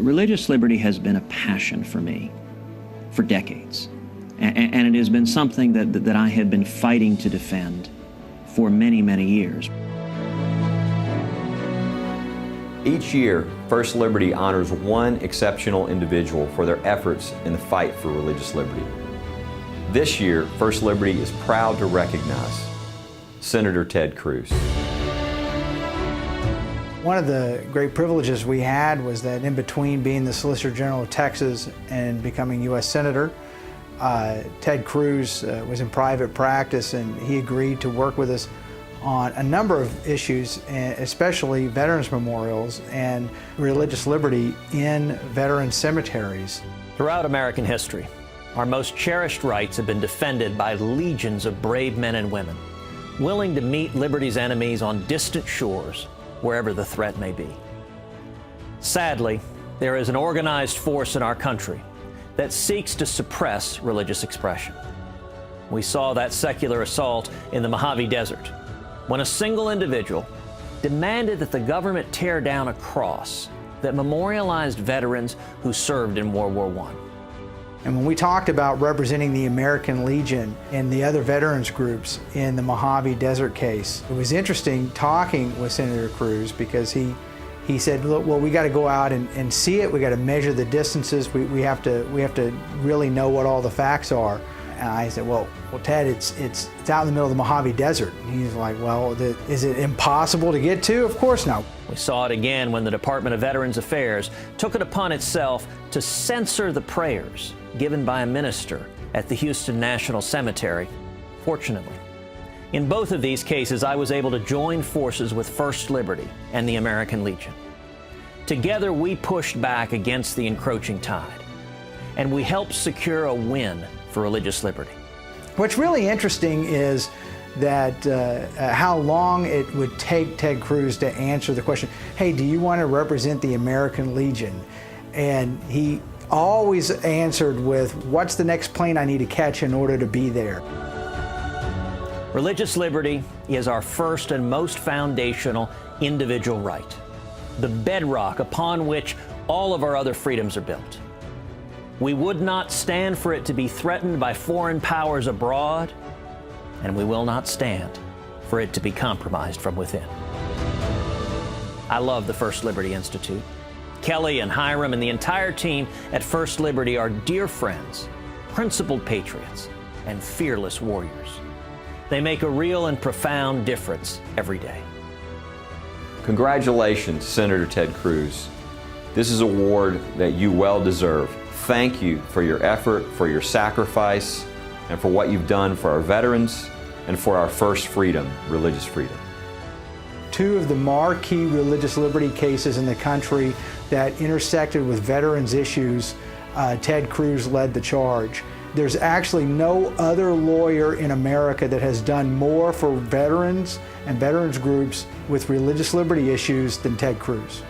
Religious liberty has been a passion for me for decades. And it has been something that I have been fighting to defend for many, many years. Each year, First Liberty honors one exceptional individual for their efforts in the fight for religious liberty. This year, First Liberty is proud to recognize Senator Ted Cruz. One of the great privileges we had was that in between being the Solicitor General of Texas and becoming U.S. Senator, Ted Cruz was in private practice, and he agreed to work with us on a number of issues, especially veterans memorials and religious liberty in veteran cemeteries. Throughout American history, our most cherished rights have been defended by legions of brave men and women, willing to meet liberty's enemies on distant shores, wherever the threat may be. Sadly, there is an organized force in our country that seeks to suppress religious expression. We saw that secular assault in the Mojave Desert, when a single individual demanded that the government tear down a cross that memorialized veterans who served in World War I. And when we talked about representing the American Legion and the other veterans groups in the Mojave Desert case, it was interesting talking with Senator Cruz, because he said, look, well, we got to go out and see it. We got to measure the distances. We have to really know what all the facts are. And I said, well, Ted, it's out in the middle of the Mojave Desert. And he's like, well, is it impossible to get to? Of course not. We saw it again when the Department of Veterans Affairs took it upon itself to censor the prayers given by a minister at the Houston National Cemetery. Fortunately, in both of these cases, I was able to join forces with First Liberty and the American Legion. Together, we pushed back against the encroaching tide, and we helped secure a win for religious liberty. What's really interesting is that how long it would take Ted Cruz to answer the question, hey, do you want to represent the American Legion? And he always answered with, what's the next plane I need to catch in order to be there? Religious liberty is our first and most foundational individual right, the bedrock upon which all of our other freedoms are built. We would not stand for it to be threatened by foreign powers abroad, and we will not stand for it to be compromised from within. I love the First Liberty Institute. Kelly and Hiram and the entire team at First Liberty are dear friends, principled patriots, and fearless warriors. They make a real and profound difference every day. Congratulations, Senator Ted Cruz. This is an award that you well deserve. Thank you for your effort, for your sacrifice, and for what you've done for our veterans and for our first freedom, religious freedom. Two of the marquee religious liberty cases in the country that intersected with veterans issues, Ted Cruz led the charge. There's actually no other lawyer in America that has done more for veterans and veterans groups with religious liberty issues than Ted Cruz.